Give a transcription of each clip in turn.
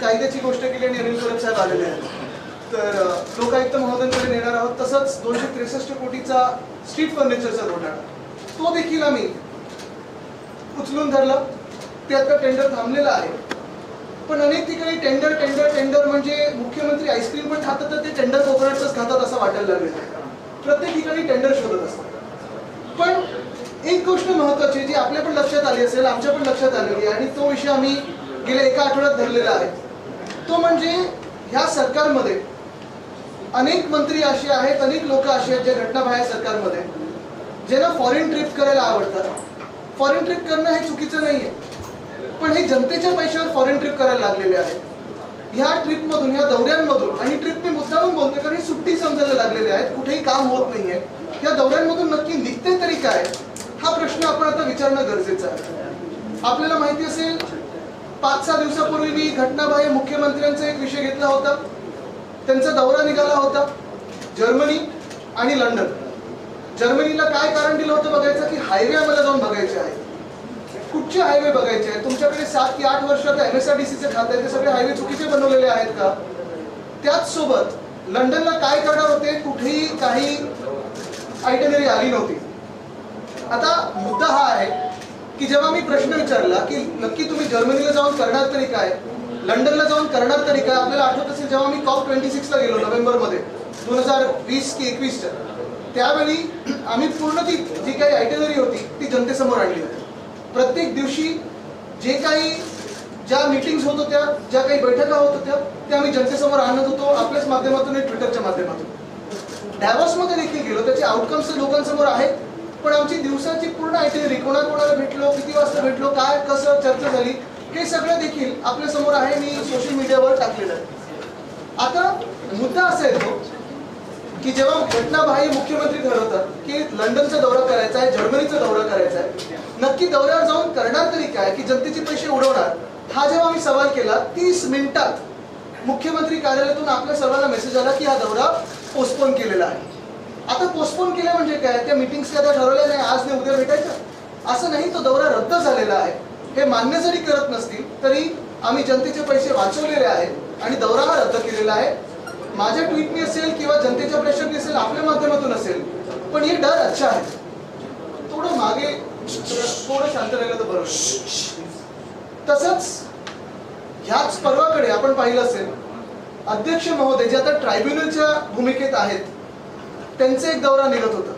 कायद्याची गोष्ट केली आणि अनिल परब साहेब आलेले आहेत. तर लोकायुक्त महोदयांकडे नेणार आहोत. तसंच 263 कोटीचा स्ट्रीट फर्निचरचा घोटाळा तो देखील आम्ही उचलून धरला. ते आता टेंडर थांबलेलं आहे. पण अनेक ठिकाणी टेंडर टेंडर टेंडर म्हणजे मुख्यमंत्री आईस्क्रीम पण खातात तर ते टेंडर कोकोनटच खातात असं वाटायला लागलेलं आहे. प्रत्येक ठिकाणी टेंडर शोधत असतात. पण एक गोष्ट महत्त्वाची जी आपल्या पण लक्षात आली असेल, आमच्या पण लक्षात आलेली आहे आणि तो विषय आम्ही गेल्या एका आठवड्यात धरलेला आहे, तो म्हणजे ह्या सरकारमध्ये अनेक मंत्री असे आहेत, अनेक लोक असे आहेत जे घटनाबाह्य सरकारमध्ये ज्यांना फॉरेन ट्रिप करायला आवडतात. फॉरेन ट्रिप करणं हे चुकीचं नाहीये, पण हे जनतेच्या पैशावर फॉरेन ट्रिप करायला लागलेले आहेत. ह्या ट्रिपमधून, ह्या दौऱ्यांमधून, आणि ट्रिप मी मुद्दामून बोलते कारण ही सुट्टी समजायला लागलेले आहेत, कुठेही काम होत नाहीये. या दौऱ्यांमधून नक्की निघते तरी काय, हा प्रश्न आपण आता विचारणं गरजेचं आहे. आपल्याला माहिती असेल 5-6 दिवसापूर्वी मी घटनाबाह्य मुख्यमंत्र्यांचा एक विषय घेतला होता. त्यांचा दौरा निघाला होता जर्मनी आणि लंडन. जर्मनीला काय कारण दिलं होतं बघायचं की हायवे आम्हाला जाऊन बघायचे आहे. कुठचे हायवे बघायचे आहेत? तुमच्याकडे 7 की 8 वर्षात MSRDCचे खाते ते सगळे हायवे चुकीचे बनवलेले आहेत का? त्याच सोबत लंडनला काय करणार होते, कुठेही काही आयटनरी आली नव्हती. आता मुद्दा हा आहे की जेव्हा मी प्रश्न विचारला की नक्की तुम्ही जर्मनीला जाऊन करणार तरी काय, लंडनला जाऊन करणार तरी काय, आपल्याला आठवत असेल जेव्हा मी COP26 ला गेलो नोव्हेंबरमध्ये 2020 की 21च्या, त्यावेळी आम्ही पूर्ण ती जी काही आयटनरी होती ती जनतेसमोर आणली होती. प्रत्येक दिवशी जे काही ज्या मीटिंग्स होत होत्या, ज्या काही बैठका होत होत्या त्या आम्ही जनतेसमोर आणत होतो, आपल्याच माध्यमातून आणि ट्विटरच्या माध्यमातून. डॅव्हॉसमध्ये देखील गेलो, त्याचे आउटकम्स लोकांसमोर आहेत. पण आमची दिवसाची पूर्ण आयटनरी, कोणाकोणाला भेटलो, किती वाजता भेटलो, काय कसं चर्चा झाली, हे सगळं देखील आपल्या समोर आहे. मी सोशल मीडियावर टाकलेलं आहे. आता मुद्दा असा येतो की जेव्हा घटनाबाह्य मुख्यमंत्री ठरवतात की लंडनचा दौरा करायचा आहे, जर्मनीचा दौरा करायचा आहे, नक्की दौऱ्यावर जाऊन करणार तरी काय की जनतेचे पैसे उडवणार, हा जेव्हा आम्ही सवाल केला 30 मिनिटात मुख्यमंत्री कार्यालयातून आपल्या सर्वांना मेसेज आला की हा दौरा पोस्टपोन केलेला आहे. आता पोस्टपोन केलं म्हणजे काय, त्या मीटिंग्स काय ठरवल्या नाही आज नाही उद्या भेटायचं असं नाही, तो दौरा रद्द झालेला आहे. हे मान्य जरी करत नसतील तरी आम्ही जनतेचे पैसे वाचवलेले आहेत आणि दौरा हा रद्द केलेला आहे. माझ्या ट्विटनी असेल किंवा जनतेच्या प्रेशरनी असेल, आपल्या माध्यमातून असेल, पण हे डर अच्छा आहे. थोडं मागे थोडं शांत राहिलं तर बरोबर. तसंच ह्याच पर्वाकडे आपण पाहिलं असेल अध्यक्ष महोदय जे आता ट्रायब्युनलच्या भूमिकेत आहेत त्यांचा एक दौरा निघत होता.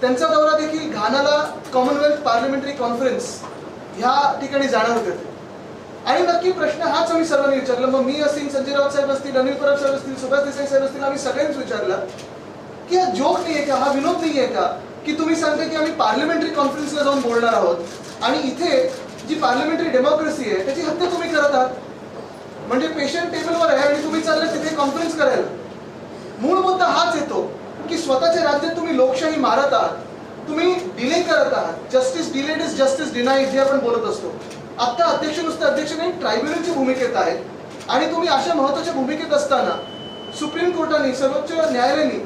त्यांचा दौरा देखील घानाला कॉमनवेल्थ पार्लमेंटरी कॉन्फरन्स ह्या ठिकाणी जाणार होते. आणि नक्की प्रश्न हाच आम्ही सर्वांनी विचारला. मग मी असतील, संजय राऊत साहेब असतील, अनिल परब साहेब असतील, सुभाष देसाई साहेब असतील, आम्ही सगळ्यांनीच विचारला की हा जोक नाहीये का, हा विनोद नाहीये का की तुम्ही सांगता की आम्ही पार्लमेंटरी कॉन्फरन्सला जाऊन बोलणार आहोत आणि इथे जी पार्लमेंटरी डेमोक्रेसी आहे त्याची हत्या तुम्ही करत आहात. म्हणजे पेशंट टेबलवर आहे आणि तुम्ही चालले तिथे कॉन्फरन्स करायला. मूळ मुद्दा हाच येतो की स्वतःच्या राज्यात तुम्ही लोकशाही मारत आहात, तुम्ही डिले करत आहात. Justice delayed is justice denied जे आपण बोलत असतो. आता अध्यक्ष नुसतं अध्यक्ष नाही, ट्रायब्युनलची भूमिकेत आहेत आणि तुम्ही अशा महत्त्वाच्या भूमिकेत असताना सुप्रीम कोर्टाने, सर्वोच्च न्यायालयाने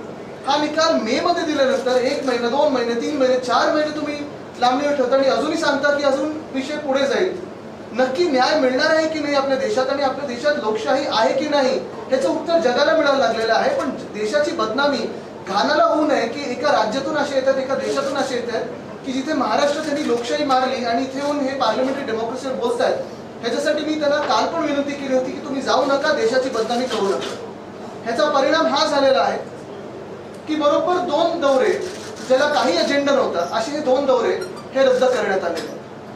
हा निकाल मे मध्ये दिल्यानंतर 1 महिना, 2 महिने, 3 महिने, 4 महिने तुम्ही लांबणीवर ठेवता आणि अजूनही सांगता की अजून विषय पुढे जाईल. नक्की न्याय मिळणार आहे की नाही आपल्या देशात आणि आपल्या देशात लोकशाही आहे की नाही याचं उत्तर जगाला मिळायला लागलेलं आहे. पण देशाची बदनामी घानाला होऊ नये की एका राज्यातून असे येतात, एका देशातून असे येतात की जिथे महाराष्ट्र त्यांनी लोकशाही मारली आणि इथे येऊन हे पार्लमेंटरी डेमोक्रेसीवर बोलतायत. ह्याच्यासाठी मी त्यांना काल पण विनंती केली होती की तुम्ही जाऊ नका, देशाची बदनामी करू नका. ह्याचा परिणाम हा झालेला आहे की बरोबर 2 दौरे ज्याला काही अजेंडा नव्हता असे हे 2 दौरे हे रद्द करण्यात आलेले.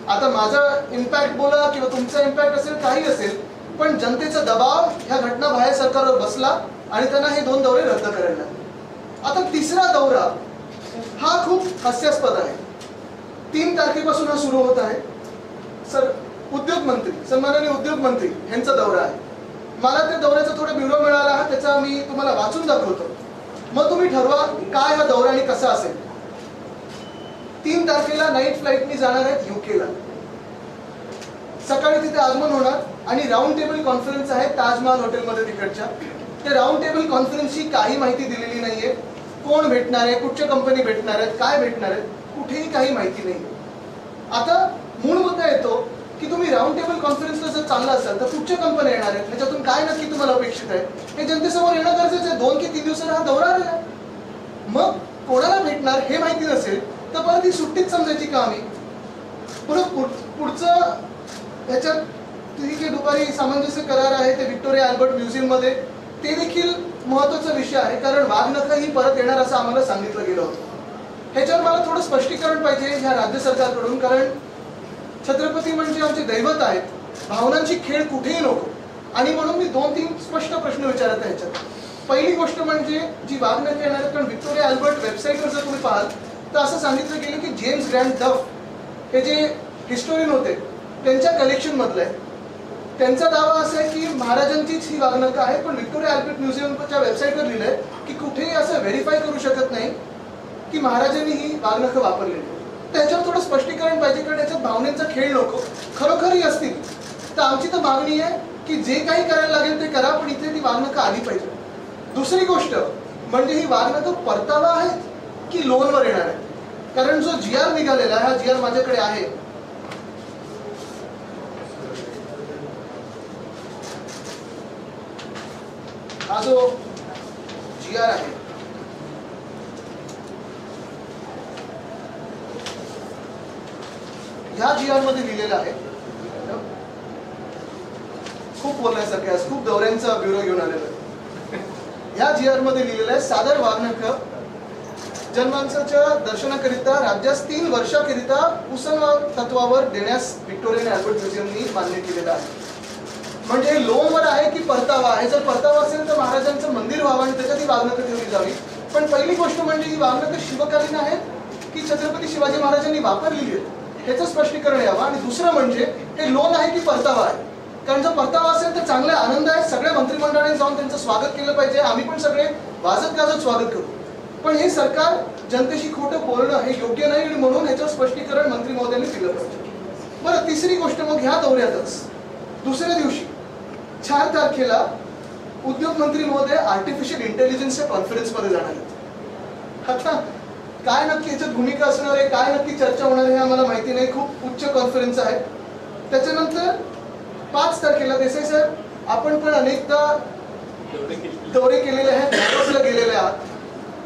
आता माझा इम्पॅक्ट बोला किंवा तुमचा इम्पॅक्ट असेल, काही असेल, पण जनतेचा दबाव ह्या घटनाबाह्य सरकारवर बसला आणि त्यांना हे 2 दौरे रद्द करायला लागले. आता तिसरा दौरा हा खूप हास्यास्पद आहे. 3 तारखेपासून हा सुरू होत आहे. उद्योग मंत्री, सन्माननीय उद्योग मंत्री यांचा दौरा आहे. मला त्या दौऱ्याचा थोडा ब्युरो मिळाला आहे, त्याचा मी तुम्हाला वाचून दाखवतो. मग तुम्ही ठरवा काय हा दौरा आणि कसा असेल. 3 तारखेला नाईट फ्लाईटनी जाणार आहेत युकेला. सकाळी तिथे आगमन होणार आणि राऊंड टेबल कॉन्फरन्स आहे ताजमहाल हॉटेलमध्ये तिकडच्या. त्या राऊंड टेबल कॉन्फरन्सची काही माहिती दिलेली नाहीये. कोण भेटणार आहे, कुठच्या कंपनी भेटणार आहेत, काय भेटणार आहेत, कुठेही काही माहिती नाही. आता मूळ मुद्दा येतो की तुम्ही राऊंड टेबल कॉन्फरन्सला जर चालला असाल तर कुठच्या कंपन्या येणार आहेत, ह्याच्यातून काय नक्की तुम्हाला अपेक्षित आहे हे जनतेसमोर येणं गरजेचं आहे. 2 की 3 दिवसाला हा दौरा आलेला आहे. मग कोणाला भेटणार हे माहिती नसेल तर परत ही सुट्टीच समजायची का आम्ही? पुढचं ह्याच्यात ठीक आहे, दुपारी सामंजस्य करार आहे ते व्हिक्टोरिया अल्बर्ट म्युझियम मध्ये, ते देखील महत्वाचा विषय आहे कारण वाघनखं ही परत येणार असं आम्हाला सांगितलं गेलं होतं. ह्याच्यावर मला थोडं स्पष्टीकरण पाहिजे ह्या राज्य सरकारकडून, कारण छत्रपती म्हणजे आमचे दैवत आहेत, भावनांची खेळ कुठेही नको. आणि म्हणून मी 2-3 स्पष्ट प्रश्न विचारत आहे ह्याच्यात. पहिली गोष्ट म्हणजे जी वाघनखं येणार आहेत, कारण व्हिक्टोरिया अल्बर्ट वेबसाईटवर जर तुम्ही पाहाल तर असं सांगितलं गेलं की जेम्स ग्रँड डफ हे जे हिस्टोरियन होते त्यांच्या कलेक्शन मधलं आहे. त्यांचा दावा असा आहे की महाराजांचीच ही वाघनखं आहे, पण व्हिक्टोरिया अल्बर्ट म्युझियमच्या वेबसाईटवर लिहिलंय की कुठेही असं व्हेरीफाय करू शकत नाही की महाराजांनी ही वाघनखं वापरलेली. त्याच्यावर थोडं स्पष्टीकरण पाहिजे कारण याच्यात भावनेचा खेळ नको. खरोखरही असतील तर आमची तर मागणी आहे की जे काही करायला लागेल ते करा, पण इथे ती वाघनखं आली पाहिजे. दुसरी गोष्ट म्हणजे ही वाघनखं परतावा आहे की लोनवर येणार आहे, कारण जो GR निघालेला हा GR माझ्याकडे आहे, हा जो GR आहे ह्या GR मध्ये लिहिलेलं आहे, खूप बोलण्यासारखं आहे, खूप दौऱ्यांचा ब्युरो घेऊन आलेला आहे. ह्या GR मध्ये लिहिलेलं आहे सादर वाघनखं जनमानसाच्या दर्शनाकरिता राज्यास 3 वर्षाकरिता उसनवार तत्वावर देण्यास व्हिक्टोरिया अल्बर्ट म्युझियमनी मान्य केलेलं आहे. म्हणजे लोनवर आहे की परतावा आहे? जर परतावा असेल तर महाराजांचं मंदिर व्हावं आणि त्याच्यात ही वाघनखं ठेवली जावी. पण पहिली गोष्ट म्हणजे ही वाघनखं शिवकालीन आहेत की छत्रपती शिवाजी महाराजांनी वापरलेली आहेत ह्याचं स्पष्टीकरण यावं. आणि दुसरं म्हणजे हे लोन आहे की परतावा आहे? कारण जर परतावा असेल तर चांगला आनंद आहे, सगळ्या मंत्रिमंडळाने जाऊन त्यांचं स्वागत केलं पाहिजे, आम्ही पण सगळे वाजत गाजत स्वागत करू. पण हे सरकार जनतेशी खोटं बोलणं हे योग्य नाही आणि म्हणून ह्याचं स्पष्टीकरण मंत्री महोदयांनी दिलं पाहिजे. बरं, तिसरी गोष्ट मग ह्या दौऱ्यातच दुसऱ्या दिवशी 4 तारखेला उद्योग मंत्री महोदय आर्टिफिशियल इंटेलिजन्सच्या कॉन्फरन्समध्ये जाणार आहेत. आता काय नक्की याच्यात भूमिका असणार आहे, काय नक्की चर्चा होणार आहे हे आम्हाला माहिती नाही. खूप उच्च कॉन्फरन्स आहे. त्याच्यानंतर 5 तारखेला देसाई साहेब आपण पण अनेकदा दौरे केलेले आहेत, डॅवोसला गेलेले आहात.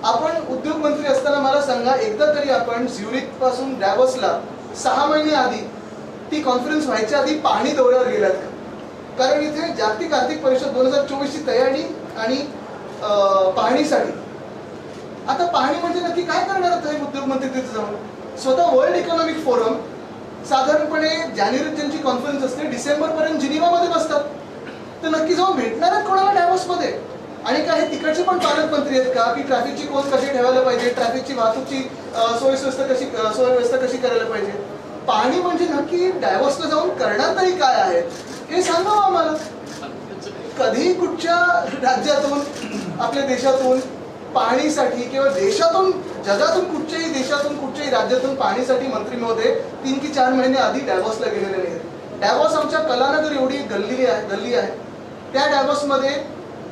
आपण उद्योग मंत्री असताना मला सांगा, एकदा तरी आपण झ्युरिक पासून डॅवोसला 6 महिने आधी ती कॉन्फरन्स व्हायच्या आधी पाहणी दौऱ्यावर गेलात का? कारण इथे जागतिक आर्थिक परिषद 2024 ची तयारी आणि पाहणीसाठी. आता पाहणी म्हणजे नक्की काय करणार आहे उद्योग मंत्री तिथे जाऊन? स्वतः वर्ल्ड इकॉनॉमिक फोरम साधारणपणे जानेवारीत ज्यांची कॉन्फरन्स असते डिसेंबर पर्यंत जिनिवामध्ये बसतात, तर नक्की जाऊन भेटणार आहेत कोणाला डॅवोसमध्ये? आणि काय हे तिकडचे पण पालकमंत्री आहेत का की ट्रॅफिकची कोण कशी ठेवायला पाहिजे, ट्रॅफिकची वाहतूकची सोयव्यवस्था कशी करायला पाहिजे? पाहणी म्हणजे नक्की डॅवोसला जाऊन करणार तरी काय आहे हे सांगावं आम्हाला. कधी कुठच्या राज्यातून आपल्या देशातून पाहणीसाठी किंवा देशातून जगातून कुठच्याही देशातून कुठच्याही राज्यातून पाहणीसाठी मंत्री महोदय 3 की 4 महिने आधी डॅवोसला गेलेले नाहीत. डॅवोस आमच्या कलानगर एवढी गल्ली आहे. त्या डॅवोसमध्ये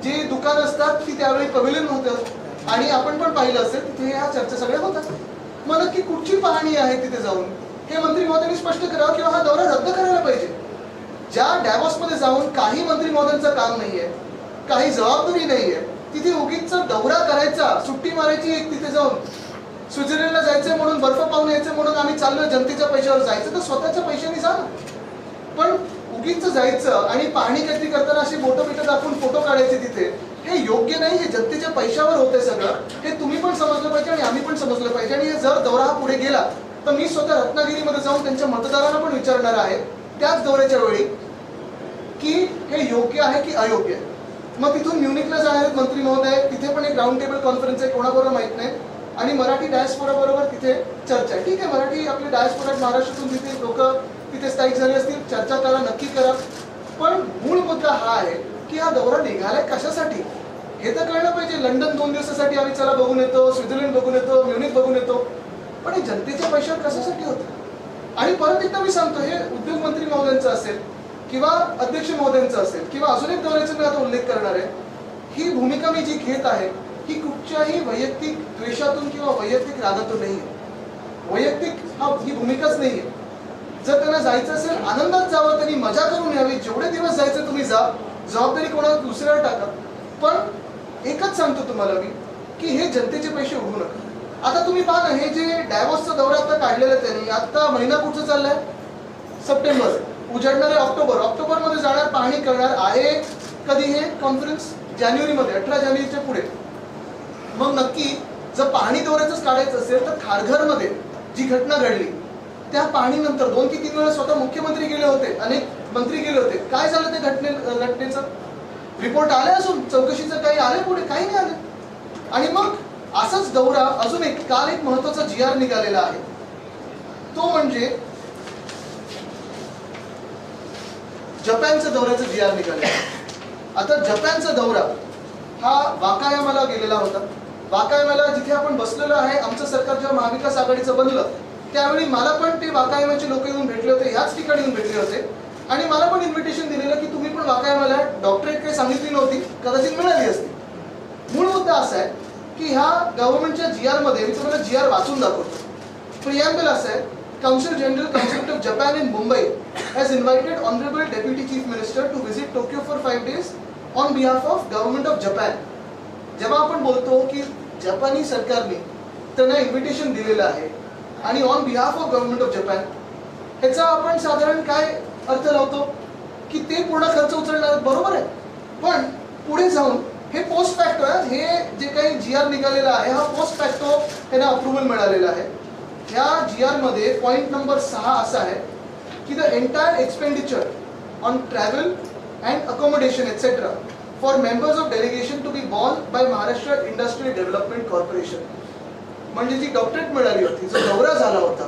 जे दुकान असतात ती त्यावेळी पवेलियन होतं आणि आपण पण पाहिलं असेल तिथे ह्या चर्चा सगळ्या होतात. मग नक्की कुठची पाहणी आहे तिथे जाऊन हे मंत्री महोदयांनी स्पष्ट करावं किंवा हा दौरा रद्द करायला पाहिजे. ज्या डॅवोसमध्ये जाऊन काही मंत्री महोदयांचं काम नाहीये, काही जबाबदारी नाहीये, तिथे उगीच दौरा करायचा, सुट्टी मारायची, एक तिथे जाऊन स्वित्झर्लंडला जायचंय म्हणून बर्फ पाहून यायचं म्हणून आम्ही चाललोय जनतेच्या पैशावर जायचं तर स्वतःच्या पैशाने जा ना. पण उगीच जायचं आणि पाहणी काहीतरी करताना अशी बोटं बिटं दाखवून फोटो काढायचे तिथे, हे योग्य नाही. हे जनतेच्या पैशावर होतंय सगळं, हे तुम्ही पण समजलं पाहिजे आणि आम्ही पण समजलं पाहिजे. आणि जर दौरा हा पुढे गेला तर मी स्वतः रत्नागिरीमध्ये जाऊन त्यांच्या मतदारांना पण विचारणार आहे त्याच दौऱ्याच्या वेळी की हे योग्य आहे की अयोग्य आहे. मग तिथून म्युनिकला जाणार आहेत मंत्री महोदय, तिथे पण एक राऊंड टेबल कॉन्फरन्स आहे, कोणाबरोबर माहित नाही. आणि मराठी डायस्पोरा बरोबर तिथे चर्चा आहे. ठीक आहे, मराठी आपले डायस्पोरा महाराष्ट्रातून तिथे लोक तिथे स्थायिक झाले असतील, चर्चा करा, नक्की करा. पण मूळ मुद्दा हा आहे की हा दौरा निघालाय कशासाठी हे तर कळलं पाहिजे. लंडन 2 दिवसासाठी आम्ही चला बघून येतो, स्वित्झर्लंड बघून येतो, म्युनिक बघून येतो, पण हे जनतेच्या पैशावर कशासाठी होतं? आणि परत एकदा मी सांगतो, हे उद्योग मंत्री महोदयांचं असेल किंवा अध्यक्ष महोदयांचं असेल किंवा अजून एक दौऱ्याचा मी आता उल्लेख करणार आहे, ही भूमिका मी जी घेत आहे ही कुठच्याही वैयक्तिक द्वेषातून किंवा वैयक्तिक रागातून नाहीये. वैयक्तिक ही भूमिकाच नाहीये. जर त्यांना जायचं असेल आनंदात जावं, त्यांनी मजा करून यावी, जेवढे दिवस जायचं तुम्ही जा, जबाबदारी कोणाला दुसऱ्यावर टाका. पण एकच सांगतो तुम्हाला मी की हे जनतेचे पैसे उडवू नका. आता तुम्ही पहा ना, हे जे डॅव्होसचा दौरा आता काढलेला त्यांनी, आता महिना कुठचा चाललाय? सप्टेंबर, उजाडणारे ऑक्टोबर मध्ये जाणार, पाहणी करणार आहे. कधी हे कॉन्फरन्स? जानेवारीमध्ये, 18 जानेवारीच्या पुढे. मग नक्की जर पाहणी दौऱ्याच काढायचं असेल तर खारघरमध्ये जी घटना घडली त्या पाहणीनंतर 2 की 3 वेळा स्वतः मुख्यमंत्री गेले होते, अनेक मंत्री गेले होते. काय झालं ते घटनेचं? रिपोर्ट आले असून चौकशीचं काही आले पुढे? काही नाही आले. आणि मग असाच दौरा अजून एक काल एक महत्वाचा GR निघालेला आहे, तो म्हणजे जपानचा दौऱ्याचा GR निघालेला आहे. आता जपानचा दौरा हा वाकायामाला गेलेला होता. वाकायामाला जिथे आपण बसलेलो आहे, आमचं सरकार जेव्हा महाविकास आघाडीचं बनलं त्यावेळी मला पण ते वाकायामाचे लोक येऊन भेटले होते, ह्याच ठिकाणी येऊन भेटले होते. आणि मला पण इन्व्हिटेशन दिलेलं की तुम्ही पण वाकायामाला. डॉक्टरेट काही सांगितली नव्हती, कदाचित मिळाली असती. मूळ मुद्दा असा आहे की ह्या गव्हर्नमेंटच्या GR मध्ये, मी तुम्हाला GR वाचून दाखवतो. प्रिॲम्बल असं आहे, Council General Consulate of Japan in Mumbai has invited Honorable Deputy Chief Minister to visit Tokyo for 5 days on behalf of Government of Japan. जेव्हा आपण बोलतो की जपानी सरकारने त्यांना इन्व्हिटेशन दिलेलं आहे आणि on behalf of government of Japan, ह्याचा आपण साधारण काय अर्थ लावतो की ते पूर्ण खर्च उचलणार, बरोबर आहे. पण पुढे जाऊन हे पोस्ट फॅक्टो आहे, हे जे काही GR निघालेला आहे हा पोस्ट फॅक्टो त्यांना अप्रुव्हल मिळालेला आहे. ह्या GR मध्ये पॉइंट नंबर 6 असा आहे की the entire expenditure on travel and accommodation et cetera for members of delegation to be borne by Maharashtra industrial development corporation. म्हणजे जी डॉक्टरेट मिळाली होती, जो दौरा झाला होता,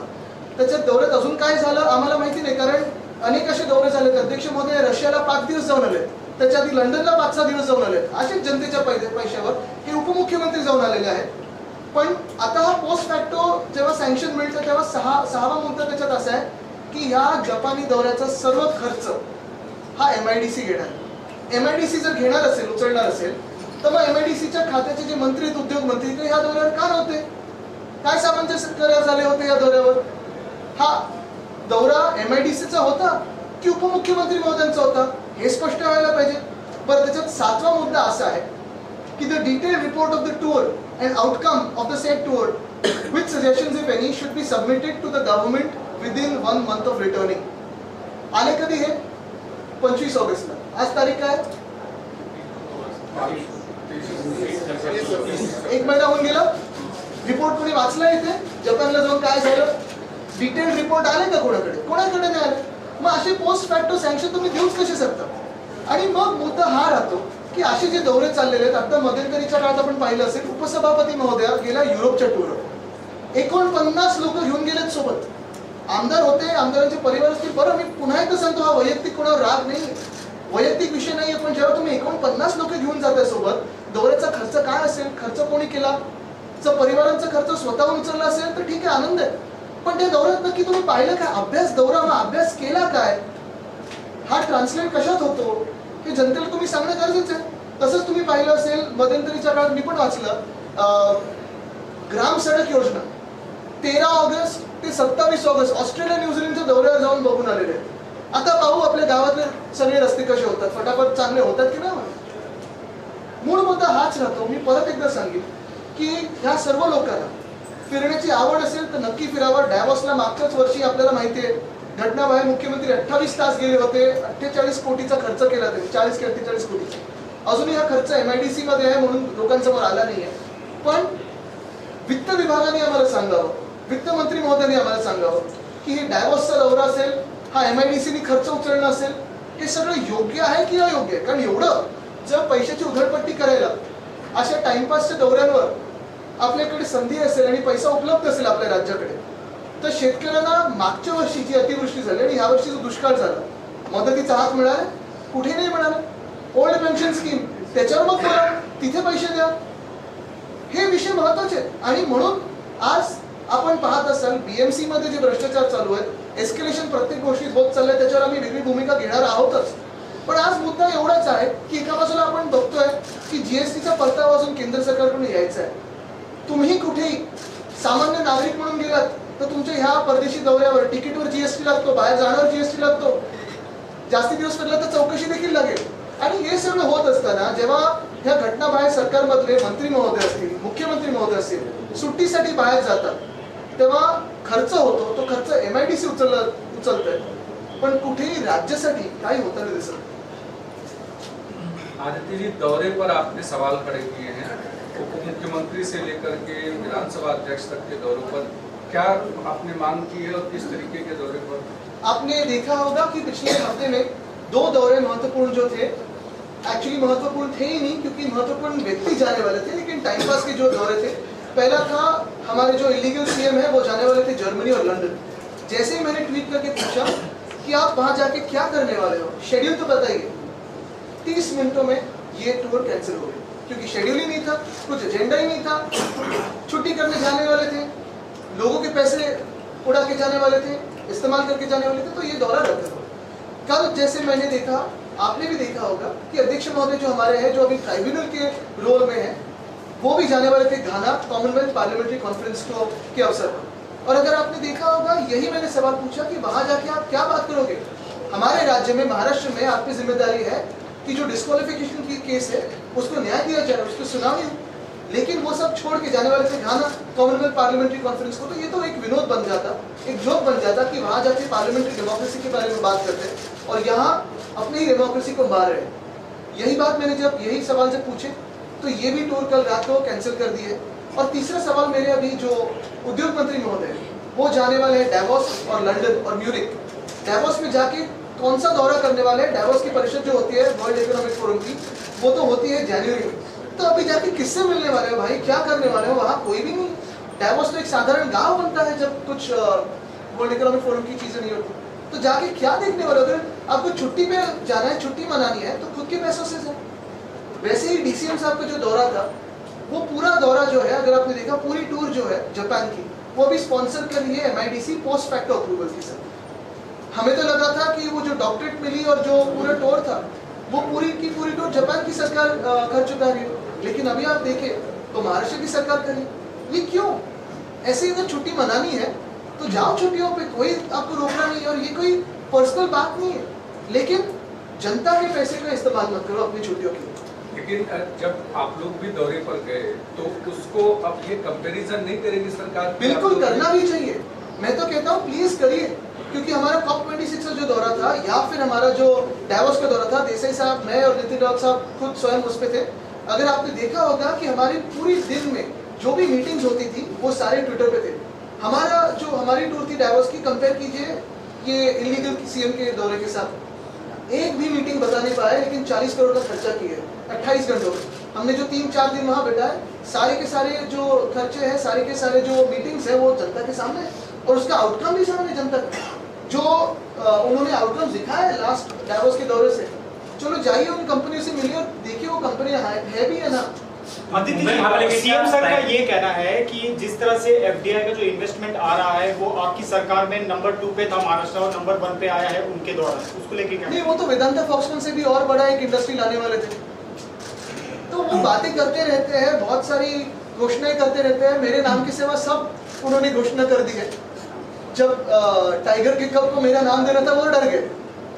त्याच्या दौऱ्यात अजून काय झालं आम्हाला माहिती नाही, कारण अनेक असे दौरे झाले. अध्यक्ष महोदय रशियाला 5 दिवस जाऊन आले, त्याच्या आधी लंडनला 5-6 दिवस जाऊन आले. असेच जनतेच्या पैशावर हे उपमुख्यमंत्री जाऊन आलेले आहेत. पण आता हा पोस्ट फॅक्टो जेव्हा सँक्शन मिळतं तेव्हा 6वा मुद्दा त्याच्यात असा आहे की ह्या जपानी दौऱ्याचा सर्व खर्च हा MIDC घेणार. MIDC जर घेणार असेल, उचलणार असेल, तर मग MIDCच्या खात्याचे जे मंत्री आहेत, उद्योग मंत्री, ते ह्या दौऱ्यावर का नव्हते? काय सामंजस्य करार झाले होते या दौऱ्यावर? हा दौरा MIDCचा होता की उपमुख्यमंत्री महोदयांचा होता, हे स्पष्ट व्हायला पाहिजे. बरं, त्याच्यात 7वा मुद्दा असा आहे की the detail report of the tour and outcome of the said tour with suggestions if any should be submitted to the government within 1 month of returning. आले कधी हे? 25 ऑगस्टला. आज तारीख काय? 1 महिना होऊन गेला. रिपोर्ट कोणी वाचला इथे? जपानला जाऊन काय झालं? डिटेल रिपोर्ट आले का कोणाकडे? कोणाकडे नाही आले. मग असे पोस्ट फॅक्टो सँक्शन तुम्ही देऊच कसे शकता? आणि मग मुद्दा हा राहतो की असे जे दौरे चाललेले आहेत, आता मध्यंतरीच्या काळात आपण पाहिलं असेल, उपसभापती महोदया गेल्या युरोपच्या टूरवर 49 लोक घेऊन गेलेत सोबत. आमदार होते, आमदारांचे परिवार असतील. बरं, मी पुन्हा एकदा सांगतो, हा वैयक्तिक कोणावर राग नाही, वैयक्तिक विषय नाहीये. पण जेव्हा तुम्ही 49 लोक घेऊन जाताय सोबत, दौऱ्याचा खर्च काय असेल, खर्च कोणी केला? जर परिवारांचा खर्च स्वतःहून उचलला असेल तर ठीक आहे, आनंद आहे. पण त्या दौऱ्यात नक्की तुम्ही पाहिलं काय? अभ्यास दौरा, मग अभ्यास केला काय? हा ट्रान्सलेट कशात होतो हे जनतेला तुम्ही सांगणं गरजेचं आहे. तसंच तुम्ही पाहिलं असेल, मध्यंतरीच्या काळात मी पण वाचलं, ग्राम सडक योजना 13 ऑगस्ट ते 27 ऑगस्ट ऑस्ट्रेलिया न्यूझीलंडच्या दौऱ्यावर जाऊन बघून आलेले आहेत. आता पाहू आपल्या गावातले सगळे रस्ते कसे होतात, फटाफट चांगले होतात की नाही. मूळ मुद्दा हाच राहतो. मी परत एकदा सांगेन की ह्या सर्व लोकांना फिरण्याची आवड असेल तर नक्की फिरावं. डॅव्होसला मागच्याच वर्षी आपल्याला माहिती आहे घटनाबाहेर मुख्यमंत्री 28 तास गेले होते, 48 कोटीचा खर्च केला त्यांनी, 40 की 48 कोटीचा. अजूनही हा खर्च MIDC मध्ये आहे म्हणून लोकांसमोर आला नाहीये. पण वित्त विभागाने आम्हाला सांगावं, वित्तमंत्री महोदयांनी आम्हाला सांगावं की हे डॅव्होसचा दौरा असेल, हा MIDCने खर्च उचलणं असेल, हे सगळं योग्य आहे की अयोग्य आहे. कारण एवढं जर पैशाची उधळपट्टी करायला अशा टाइमपासच्या दौऱ्यांवर आपल्याकडे संधी असेल आणि पैसा उपलब्ध असेल आपल्या राज्याकडे, तर शेतकऱ्यांना मागच्या वर्षी जी अतिवृष्टी झाली आणि ह्या वर्षी जो दुष्काळ झाला, मदतीचा हात मिळाला कुठे नाही मिळाला. ओल्ड पेन्शन स्कीम त्याच्यावर मग बोला, तिथे पैसे द्या. हे विषय महत्वाचे आहेत. आणि म्हणून आज आपण पाहत असाल BMC मध्ये जे भ्रष्टाचार चालू आहेत, एस्केलेशन प्रत्येक गोष्टीत होत चाललंय, त्याच्यावर आम्ही वेगळी भूमिका घेणार आहोतच. पण आज मुद्दा एवढाच आहे की एका बाजूला आपण बघतोय की GSTचा परतावा अजून केंद्र सरकारकडून यायचा आहे. तुम्ही कुठेही सामान्य नागरिक म्हणून गेलात तर तुमच्या ह्या परदेशी दौऱ्यावर तिकीटवर जीएसटी लागतो, बाहेर जाण्यावर जीएसटी लागतो, जास्ती दिवस फिरला तर चौकशी देखील लागेल. आणि हे सगळं होत असताना जेव्हा ह्या घटना बाहेर सरकारमधले मंत्री महोदय असतील, मुख्यमंत्री महोदय असतील, सुट्टीसाठी बाहेर जातात, तेव्हा खर्च होतो. तो खर्च MIDC उचलतोय, पण कुठेही राज्यासाठी काही होताना दिसत नाही. आदित्य जी, दौरे पर आपने सवाल खड़े किए हैं, उप मुख्यमंत्री से लेकर के विधानसभा अध्यक्ष तक के दौरों पर क्या आपने मांग की है और किस तरीके के दौरे पर? आपने देखा होगा कि पिछले हफ्ते में 2 दौरे महत्वपूर्ण जो थे, एक्चुअली महत्वपूर्ण थे ही नहीं क्योंकि महत्वपूर्ण व्यक्ति जाने वाले थे, लेकिन टाइम पास के जो दौरे थे, पहला था हमारे जो इलीगल CM है वो जाने वाले थे जर्मनी और लंदन. जैसे ही मैंने ट्वीट करके पूछा कि आप वहां जाके क्या करने वाले हो, शेड्यूल तो बताइए, 30 मिनटों में ये टूर कैंसिल हो गई क्योंकि शेड्यूल ही नहीं था, कुछ एजेंडा ही नहीं था, छुट्टी करने जाने वाले थे, लोगों के पैसे उड़ा के जाने वाले थे, इस्तेमाल करके जाने वाले थे, तो ये दौरा रद्द हो. कल जैसे मैंने देखा, आपने भी देखा होगा कि अध्यक्ष महोदय जो हमारे हैं, जो अभी ट्राइब्यूनल के रोल में है, वो भी जाने वाले थे घाना कॉमनवेल्थ पार्लियामेंट्री कॉन्फ्रेंस के अवसर पर. और अगर आपने देखा होगा, यही मैंने सवाल पूछा कि वहां जाके आप क्या बात करोगे. हमारे राज्य में, महाराष्ट्र में आपकी जिम्मेदारी है कि जो डिस्क्वालिफिकेशन की केस है उसको न्याय दिया जाए, उसको सुनावी हो. लेकिन वो सब छोड़ के जाने वाले थे घाना कॉमनवेल्थ पार्लियामेंट्री कॉन्फ्रेंस को. तो ये तो एक विनोद बन जाता, एक जोक बन जाता कि वहां जाके पार्लियामेंट्री डेमोक्रेसी के बारे में बात करते हैं और यहाँ अपनी ही डेमोक्रेसी को मार रहे हैं. यही बात मैंने जब यही सवाल जब पूछे तो ये भी टूर कल रात को कैंसिल कर दिए. और तीसरा सवाल मेरे अभी जो उद्योग मंत्री महोदय वो जाने वाले हैं डैवोस और लंदन और म्यूनिक. डैवोस में जाके कौन सा दौरा करने वाले हैं? डैवोस की परिषद जो होती है वर्ल्ड इकोनॉमिक फोरम की, वो तो होती है जनवरी में. तो अभी जाके किससे मिलने वाले हो भाई, क्या करने वाले हो? वहाँ कोई भी नहीं. डैवोस तो एक साधारण गांव बनता है जब कुछ वर्ल्ड इकोनॉमिक फोरम की चीजें नहीं होती. तो जाके क्या देखने वाले हो? अगर आपको छुट्टी पे जाना है, छुट्टी मनानी है, तो खुद के पैसों से जाए. वैसे ही DCM साहब का जो दौरा था, वो पूरा दौरा जो है, अगर आपने देखा, पूरी टूर जो है जापान की, वो भी स्पॉन्सर कर रही है MIDC पोस्ट फैक्टो अप्रूवल के साथ. हमें तो लगा था कि वो जो डॉक्टरेट मिली और जो पूरा टूर था, वो पूरी की पूरी टूर जापान की सरकार कर चुका है. लेकिन अभी आप देखें तो महाराष्ट्र की सरकार करी. ये क्यों? ऐसे इधर छुट्टी मनानी है तो जाओ छुट्टियों पे, कोई आपको रोकना नहीं है. और ये कोई पर्सनल बात नहीं है, लेकिन जनता के पैसे का इस्तेमाल मत करो अपनी छुट्टियों के लिए. लेकिन जब आप लोग भी दौरे पर गए तो उसको अब ये कंपैरिजन नहीं करेगी सरकार? बिल्कुल करना भी चाहिए. मैं तो कहता हूँ प्लीज करिए, क्योंकि हमारा COP26 का जो दौरा था या फिर हमारा जो डैवोस का दौरा था, देसाई साहब, मैं और नितिन राउत साहब खुद स्वयं उस पे थे. अगर आपने देखा होगा कि हमारी पूरी दिन में जो भी मीटिंग्स होती थी वो सारे ट्विटर पे थे. हमारा जो हमारी टूर थी डैवोस की, कंपेयर कीजिए ये इलीगल CM के दौरे के साथ. एक भी मीटिंग बता नहीं पाए, लेकिन 40 करोड़ का खर्चा किया है 28 घंटों में. हमने जो 3-4 दिन वहाँ बैठा है, सारे के सारे जो खर्चे हैं, सारे के सारे जो मीटिंग्स हैं, वो जनता के सामने, और उसका आउटकम भी सामने जनता का. जो उन्होंने आउटकम दिखाया है लास्ट डैवोस के दौरे से, चलो जाइए उन कंपनियों से मिलिए और देखिए वो कंपनियां है भी है ना. CM सर का ये कहना है कि जिस तरह से FDI का जो इन्वेस्टमेंट आ रहा है वो आपकी सरकार में नंबर 2 पे था महाराष्ट्र और नंबर 1 पे आया है उनके द्वारा, उसको लेके क्या? नहीं, वो तो वेदांता फॉक्सकॉन से भी और बड़ा एक इंडस्ट्री लाने वाले थे. तो वो बातें करते रहते हैं, बहुत सारी घोषणाएं करते रहते हैं. मेरे नाम के सिवा सब उन्होंने घोषणा कर दी है. जब टाइगर के कप को मेरा नाम देना था वो डर गए.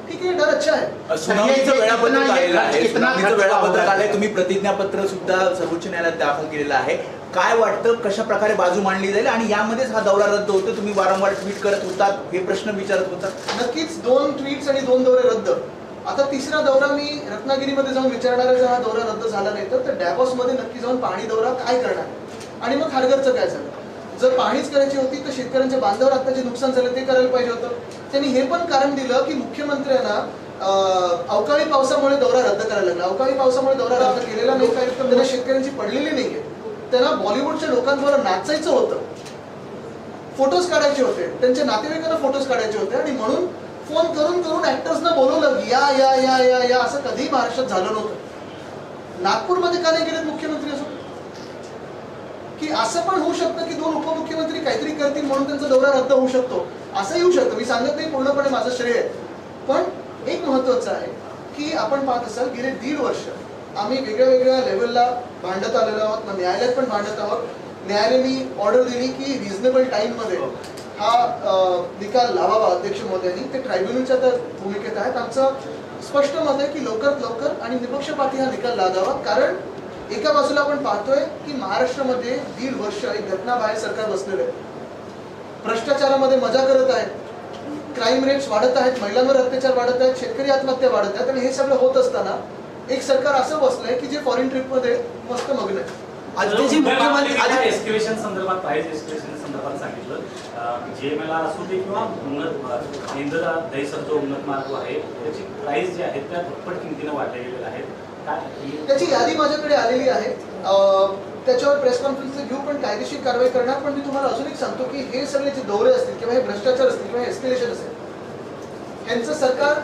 ठीक है, डर अच्छा है. सुनावणीचं वेळापत्रक आलेलं आहे, सुनावणीचं वेळापत्रक आलंय, तुम्ही प्रतिज्ञापत्र सुद्धा सर्वोच्च न्यायालयात दाखल केलेलं आहे. काय वाटतं, कशा प्रकारे बाजू मांडली जाईल आणि यामध्येच हा दौरा रद्द होतो? तुम्ही वारंवार ट्विट करत होतात, हे प्रश्न विचारत होतात. नक्कीच 2 ट्विट्स आणि 2 दौरे रद्द. आता तिसरा दौरा मी रत्नागिरीमध्ये जाऊन विचारणार आहे. जर हा दौरा रद्द झाला नाही तर डॅवोस मध्ये नक्की जाऊन पाणी दौरा काय करणार आणि मग खारघरचं काय झालं. जर पाणीच करायची होती तर शेतकऱ्यांच्या बांधावर आता जे नुकसान झालं ते करायला पाहिजे होतं. त्यांनी हे पण कारण दिलं की मुख्यमंत्र्यांना अवकाळी पावसामुळे दौरा रद्द करायला लागला. अवकाळी पावसामुळे दौरा रद्द केलेला नाही, काही त्यांना शेतकऱ्यांची पडलेली नाहीये. त्यांना बॉलिवूडच्या लोकांबरोबर नाचायचं होतं, फोटोज काढायचे होते, त्यांच्या नातेवाईकांना फोटोज काढायचे होते आणि म्हणून फोन करून करून ऍक्टर्सना बोलवलं या या या या या असं कधी महाराष्ट्रात झालं नव्हतं. नागपूरमध्ये का नाही गेलेत मुख्यमंत्री? असं की असं पण होऊ शकतं की 2 उपमुख्यमंत्री काहीतरी करतील म्हणून त्यांचा दौरा रद्द होऊ शकतो, असं येऊ शकतं. मी सांगत नाही पूर्णपणे माझं श्रेय आहे, पण एक महत्वाचं आहे की आपण पाहत असाल गेले 1.5 वर्ष आम्ही वेगळ्या वेगळ्या लेवलला भांडत आलेलो आहोत, न्यायालयात पण भांडत आहोत. न्यायालयाने ऑर्डर दिली की रिझनेबल टाइम मध्ये हा निकाल लावावा अध्यक्ष महोदयांनी, ते ट्रायब्युनलच्या तर भूमिकेत आहेत. आमचं स्पष्ट मत आहे की लवकरात लवकर आणि निपक्षपाती हा निकाल लागावा. कारण एका बाजूला आपण पाहतोय की महाराष्ट्रामध्ये 1.5 वर्ष एक घटनाबाह्य सरकार बसलेलं आहे, भ्रष्टाचारामध्ये मजा करत आहे, क्राईम रेट्स वाढत आहेत, महिलांवर अत्याचार वाढत आहेत, शेतकरी आत्महत्या वाढत आहेत. आणि हे सगळं होत असताना एक सरकार असं बसलंय की जे फॉरेन ट्रिपमध्ये मस्त मग्न आहे. एस्केलेशन संदर्भात प्राइस एस्केलेशन संदर्भात सांगितलं, GMLR असू दे किंवा उन्नत इंदिरा दहीसर जो उन्नत मार्ग आहे त्याची प्राइस जी आहेत त्या दुप्पट किमतीनं वाढल्या गेलेल्या आहेत. त्याची यादी माझ्याकडे आलेली आहे, त्याच्यावर प्रेस कॉन्फरन्स घेऊ, पण कायदेशीर कारवाई करणार. पण मी तुम्हाला अजून एक सांगतो की हे सगळे जे दौरे असतील किंवा हे भ्रष्टाचार असतील किंवा एस्केलेशन असेल, यांचं सरकार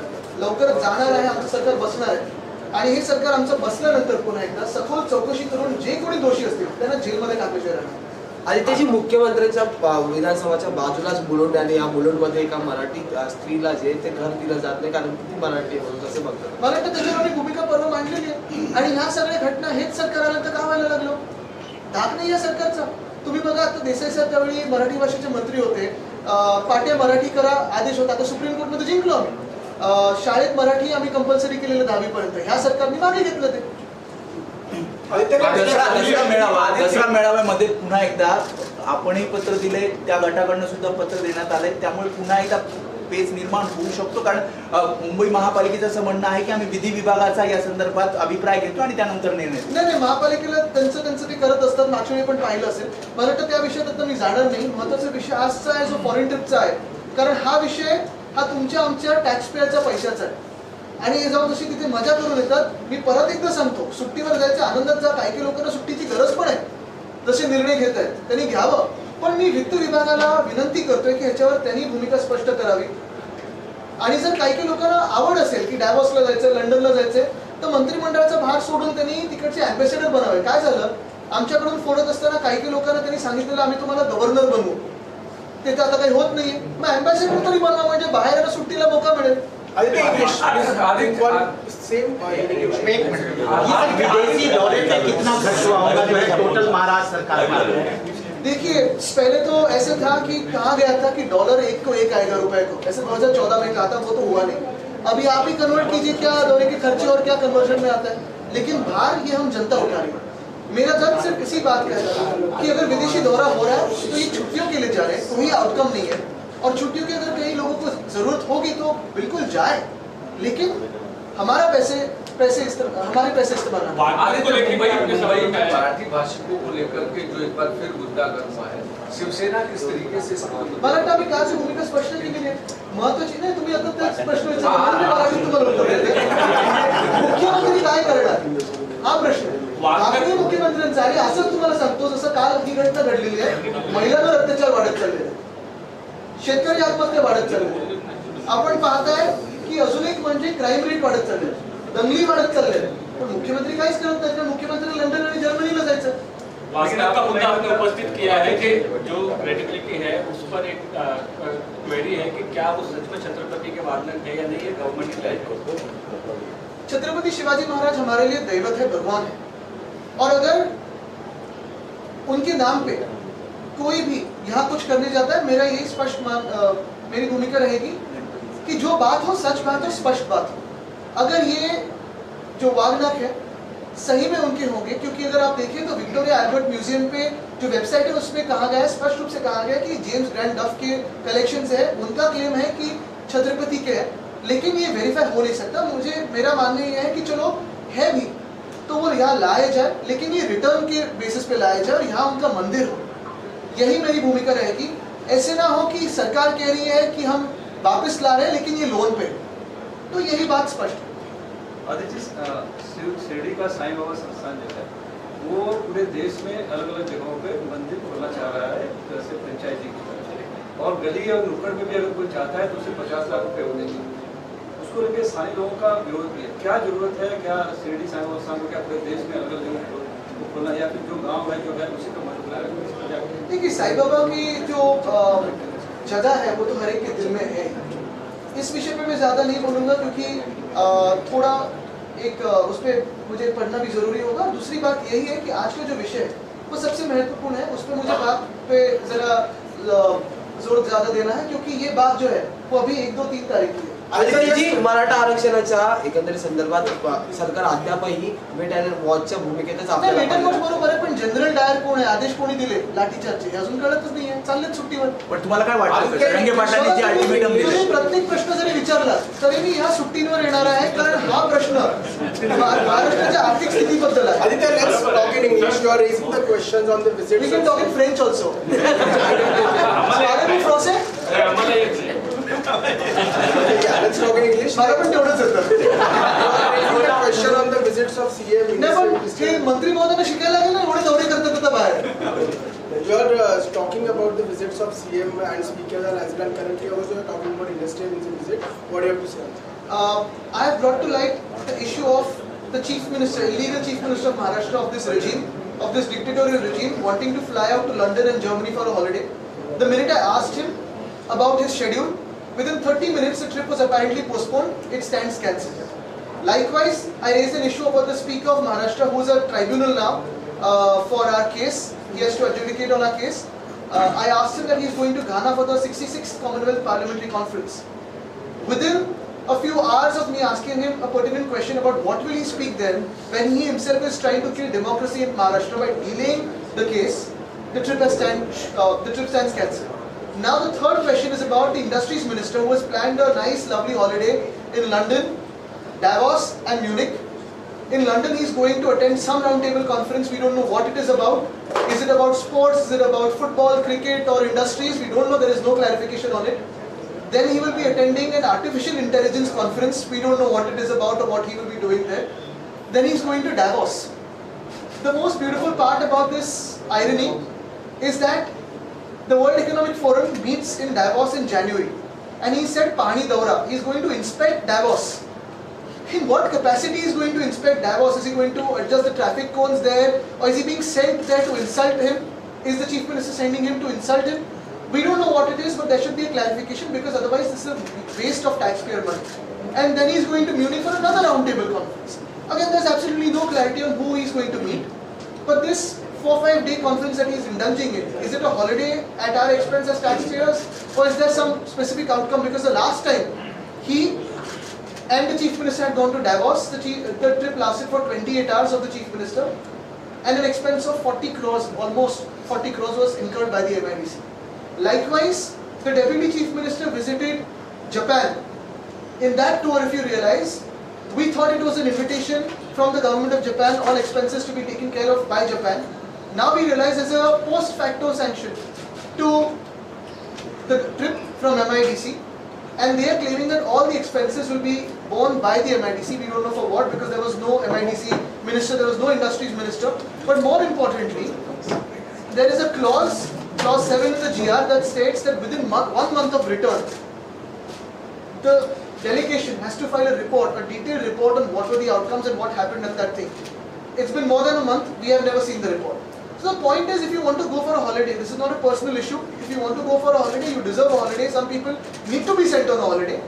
लवकरच जाणार आहे, आमचं सरकार बसणार आहे. आणि हे सरकार आमचं बसल्यानंतर पुन्हा एकदा सखोल चौकशी करून जे कोणी दोषी असतील त्यांना जेलमध्ये टाकल्याशिवाय राहणार. आदित्यजी, मुख्यमंत्र्यांच्या विधानसभाच्या बाजूलाच मुलुंड आणि या मुलुंडमध्ये एका मराठी स्त्रीला जे ते घर दिलं जात नाही कारण ती मराठी म्हणून कसं बघतात? मला वाटतं त्याच्यावर भूमिका पर्व मांडलेली आहे. आणि ह्या सगळ्या घटना हेच सरकार आलं तर का व्हायला लागलो? धाक नाही या सरकारचा. तुम्ही बघा, आता देसाई साहेब त्यावेळी मराठी भाषेचे मंत्री होते, पाट्या मराठी करा आदेश होता, आता सुप्रीम कोर्टमध्ये जिंकलो आम्ही. शाळेत मराठी आम्ही कंपल्सरी केलेलं 10वी पर्यंत, ह्या सरकारने मागे घेतलं ते. दसरा मेळाव्यामध्ये पुन्हा एकदा आपणही पत्र दिले, त्या गटाकडनं सुद्धा पत्र देण्यात आलंय, त्यामुळे पुन्हा एकदा पेच निर्माण होऊ शकतो. कारण मुंबई महापालिकेचं असं म्हणणं आहे की आम्ही विधी विभागाचा या संदर्भात अभिप्राय घेतो आणि त्यानंतर निर्णय. नाही, महापालिकेला त्यांचं ते करत असतात. मागच्या वेळी पण पाहिलं असेल. मला वाटतं त्या विषयात आता मी जाणार नाही. महत्वाचा विषय आजचा आहे जो फॉरेन ट्रिपचा आहे, कारण हा विषय हा तुमच्या आमच्या टॅक्स पेअरच्या पैशाचा आहे. आणि हे जाऊन जशी तिथे मजा करून येतात. मी परत एकदा सांगतो, सुट्टीवर जायच्या आनंदात जा. काही लोकांना सुट्टीची गरज पण आहे, जसे निर्णय घेत आहेत त्यांनी घ्यावं. पण मी वित्त विभागाला विनंती करतोय की ह्याच्यावर त्यांनी भूमिका स्पष्ट करावी. आणि जर काही लोकांना आवड असेल की डॅवॉसला जायचं, लंडनला जायचंय, तर मंत्रिमंडळाचा भाग सोडून त्यांनी तिकडचे अँबॅसेडर बनावे. काय झालं, आमच्याकडून फोन येत असताना काही लोकांना त्यांनी सांगितलेलं आम्ही तुम्हाला गव्हर्नर बनवू. ते तर आता काही होत नाहीये. मग अँबॅसेडर तरी बनवा, म्हणजे बाहेर सुट्टीला मोका मिळेल. टोटल महाराष्ट्र सरकार देखिए, पहले तो ऐसे था कि कहा गया था कि डॉलर 1 को 1 आएगा रुपए को, ऐसे 2014 में कहा था, वो तो हुआ नहीं. अभी आप ही कन्वर्ट कीजिए क्या दौरे के खर्चे और क्या कन्वर्जन में आता है. लेकिन बाहर ये हम जनता उठा रही है. मेरा जब सिर्फ इसी बात का है कि अगर विदेशी दौरा हो रहा है तो ये छुट्टियों के लिए जा रहे हैं, कोई आउटकम नहीं है. और छुट्टियों की अगर कई लोगों को जरूरत होगी तो बिल्कुल जाए, लेकिन हमारे पैसे इस्तेमाल मराठी भाषिकों को लेकर के जो एक बार फिर मुद्दा गर्म हुआ है, शिवसेना किस तरीके से मला वाटतं आम्ही कालची भूमिका स्पष्ट केलेली आहे. महत्वाची नाही, तुम्ही आता त्याच प्रश्न मुख्यमंत्री काय करणार हा प्रश्न आहे. मागणी मुख्यमंत्र्यांचा. आणि असं तुम्हाला सांगतो, जसं काल ही घटना घडलेली आहे, महिलांवर अत्याचार वाढत चाललेले, शेतकरी आत्महत्या वाढत चाललेली. आपण पाहताय की अजून एक म्हणजे क्राईम रेट वाढत चालले, दंगली वाढत चालले. पण मुख्यमंत्री काहीच करत नाही. मुख्यमंत्री लंडन आणि जर्मनीला जायचं. का मुद्दा आपने उपस्थित किया है कि जो क्रेडिबिलिटी है उस पर एक क्वेरी है कि क्या वो सच में छत्रपति के वाहन है या नहीं, ये गवर्नमेंट डिसाइड. छत्रपति शिवाजी महाराज हमारे लिए दैवत है, भगवान है. और अगर उनके नाम पे कोई भी यहाँ कुछ करने जाता है, मेरा यही मेरी भूमिका रहेगी कि जो बात हो सच बात हो, स्पष्ट बात हो. अगर ये जो वागनक है सही में उनके होंगे, क्योंकि अगर आप देखें तो विक्टोरिया अल्बर्ट म्यूजियम पे जो वेबसाइट है उसमें कहा गया है, स्पष्ट रूप से कहा गया कि जेम्स ग्रैंड डफ के कलेक्शंस है, उनका क्लेम है कि छत्रपति के है, लेकिन ये वेरीफाई हो नहीं सकता. मेरा मानना ये है कि चलो है भी तो वो यहाँ लाया जाए, लेकिन ये रिटर्न के बेसिस पे लाया जाए और यहाँ उनका मंदिर हो. यही मेरी भूमिका रहेगी. ऐसे ना हो कि सरकार कह रही है कि हम वापस ला रहे हैं लेकिन ये लोन पे, तो यही बात स्पष्ट है. शिरडी का साईं बाबा संस्थान जो है वो पूरे देश में अलग अलग जगहों पे मंदिर खोलना चाह रहा है, जैसे फ्रेंचाइजी की तरफ से, और गली और नुक्कड़ में भी अगर कोई चाहता है तो उसे 50 लाख रुपए हो देंगे. उसको लेकर स्थानीय लोगों का विरोध भी है. क्या जरूरत है, क्या शिरडी साईं बाबा संस्थान को क्या पूरे देश में अलग अलग जगहों को खोलना, या फिर जो गाँव है जो है उसी का मतलब? देखिए, साईं बाबा की जो जगह है वो तो हर एक के दिल में है. इस विषय पे मैं ज़्यादा नहीं बोलूँगा, क्योंकि थोड़ा एक उस पर मुझे पढ़ना भी ज़रूरी होगा. दूसरी बात यही है कि आज का जो विषय है वो सबसे महत्वपूर्ण है, उस पर मुझे बात पे ज़रा जोर ज्यादा देना है, क्योंकि ये बात जो है वो अभी 1, 2, 3 तारीख की है. आदित्यजी, मराठा आरक्षणाच्या एकंदरीत संदर्भात सरकार अद्यापही वेट अँड वॉचच्या भूमिकेतच नाही, आपल्याला वेट अँड वॉच पाहिलं. बरोबर आहे, पण जनरल डायर कोण आहे, आदेश कोणी दिले लाठीचार्जचे हे अजून कळतच नाहीये, चाललेत सुट्टीवर. पण तुम्हाला काय वाटतं जरांगे पाटलांनी जे अल्टिमेटम तुम्ही दिले प्रत्येक प्रश्न जरी विचारला तरी मी ह्या सुट्टींवर येणार आहे, कारण हा प्रश्न महाराष्ट्राच्या आर्थिक स्थितीबद्दल आहे. Aditya, let's talk in English. You are raising the questions on the visits. We can talk in French also. Parlez-vous français? Yeah, let's talk in English. मला पण तेवढंच येतं. You are raising the question on the visits of CM. नाही, पण ते मंत्री महोदयांना शिकायला लागेल ना, एवढे दौरे करतात आता बाहेर. You are talking about the visits of CM and speakers and as well currently also you are talking about industrial visit. What do you have to say? I have brought to light the issue of the chief minister, illegal chief minister of Maharashtra of this regime, of this dictatorial regime, wanting to fly out to London and Germany for a holiday. The minute I asked him about his schedule, within 30 minutes the trip was apparently postponed. It stands cancelled. Likewise, I raised an issue about the Speaker of Maharashtra, who is a tribunal now for our case. He has to adjudicate on our case. I asked him that he is going to Ghana for the 66th Commonwealth Parliamentary Conference. Within a few hours of me asking him a pertinent question about what will he speak then, when he himself is trying to kill democracy in Maharashtra by delaying the case, the trip stands cancelled. Now the third question is about the Industries Minister, who has planned a nice lovely holiday in London, Davos and Munich. In London he is going to attend some roundtable conference. We don't know what it is about. Is it about sports? Is it about football, cricket or industries? We don't know. There is no clarification on it. Then he will be attending an artificial intelligence conference. We don't know what it is about or what he will be doing there. Then he is going to Davos. The most beautiful part about this irony is that the World Economic Forum meets in Davos in January. And he said Pani Daura. He is going to inspect Davos. In what capacity is he going to inspect Davos? Is he going to adjust the traffic cones there? Or is he being sent there to insult him? Is the Chief Minister sending him to insult him? We don't know what it is, but there should be a clarification, because otherwise this is a waste of taxpayer money. And then he is going to Munich for another roundtable conference. Again, there is absolutely no clarity on who he is going to meet. But this 4-5 day conference that he is indulging in, is it a holiday at our expense as taxpayers? Or is there some specific outcome? Because the last time he and the Chief Minister had gone to Davos, the trip lasted for 28 hours of the Chief Minister, and an expense of 40 crores, almost 40 crores was incurred by the MIDC. Likewise, the Deputy Chief Minister visited Japan. In that tour, if you realize, we thought it was an invitation from the government of Japan, all expenses to be taken care of by Japan. Now we realize there's a post facto sanction to the trip from MIDC, and they are claiming that all the expenses will be borne by the MIDC. We don't know for what, because there was no MIDC minister, there was no industries minister. But more importantly, there is a clause 7 in the GR that states that within 1 month of return, the delegation has to file a report, a detailed report on what were the outcomes and what happened at that thing. It's been more than a month, we have never seen the report. So the point is, if you want to go for a holiday, this is not a personal issue. If you want to go for a holiday, you deserve a holiday. Some people need to be sent on a holiday.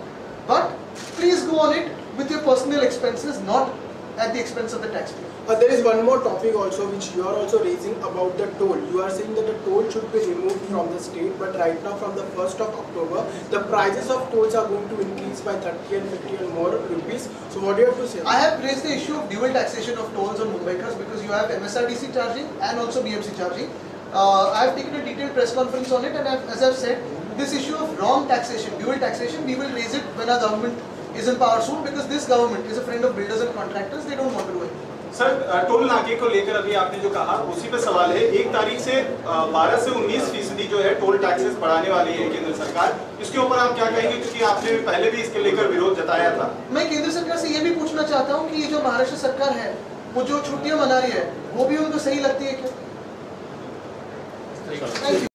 But please go on it with your personal expenses, not at the expense of the taxpayer. There is one more topic also which you are also raising about the toll. You are saying that the toll should be removed from the state, but right now from the 1st of October, the prices of tolls are going to increase by 30 and 50 and more rupees. So what do you have to say? I have raised the issue of dual taxation of tolls on Mumbaikars, because you have MSRTC charging and also BMC charging. I have taken a detailed press conference on it, and as I have said, this issue of wrong taxation, dual taxation, we will raise it when our government is in power soon, because this government is a friend of builders and contractors. They don't want to do it. Sir, toll नाके को लेकर अभी आपने जो कहा उसी पे सवाल है। 1 तारीख से 12 से 19% जो है टोल टैक्सेस बढ़ाने वाली है केंद्र सरकार। इसके ऊपर आप क्या कहेंगे, क्योंकि आपने पहले भी इसके लेकर विरोध जताया था। मैं केंद्र सरकार से ये भी पूछना चाहता हूँ कि ये जो महाराष्ट्र सरकार है, वो जो छुट्टियां मना रही है, वो भी उनको सही लगती है क्या?